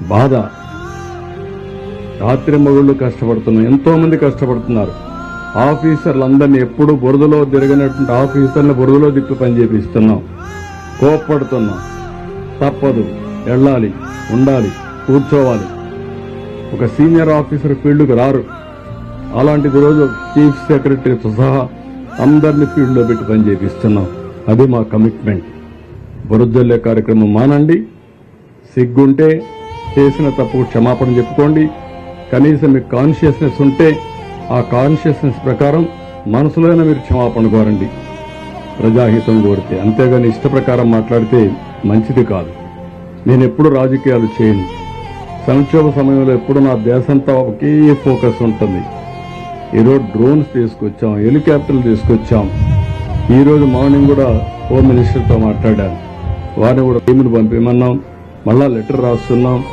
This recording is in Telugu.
బాధ. రాత్రి మగుళ్ళు కష్టపడుతున్నాం, ఎంతో మంది కష్టపడుతున్నారు. ఆఫీసర్లందరినీ ఎప్పుడు బురదలో తిరగనటువంటి ఆఫీసర్ని బురదలో తిప్పి పని చేపిస్తున్నాం. కోప్పడుతున్నాం. తప్పదు, వెళ్ళాలి, ఉండాలి, కూర్చోవాలి. ఒక సీనియర్ ఆఫీసర్ ఫీల్డ్కు రారు. అలాంటిది రోజు చీఫ్ సెక్రటరీతో సహా అందరినీ ఫీల్డ్లో పెట్టి పని చేపిస్తున్నాం. అది మా కమిట్మెంట్. బురదల్లే కార్యక్రమం మానండి. సిగ్గుంటే చేసిన తప్పు క్షమాపణ చెప్పుకోండి. కనీసం మీకు కాన్షియస్నెస్ ఉంటే ఆ కాన్షియస్నెస్ ప్రకారం మనసులోనే మీరు క్షమాపణ కోరండి, ప్రజాహితం కోరితే. అంతేగాని ఇష్ట ప్రకారం మాట్లాడితే మంచిది కాదు. నేను ఎప్పుడు రాజకీయాలు చేయను. సంక్షోభ సమయంలో ఎప్పుడు నా దేశంతో ఒకే ఫోకస్ ఉంటుంది. ఈరోజు డ్రోన్స్ తీసుకొచ్చాం, హెలికాప్టర్లు తీసుకొచ్చాం. ఈరోజు మార్నింగ్ కూడా హోమ్ మినిస్టర్తో మాట్లాడాను. వారిని కూడా టీమును పంపిమన్నాం. మళ్ళా లెటర్ రాస్తున్నాం.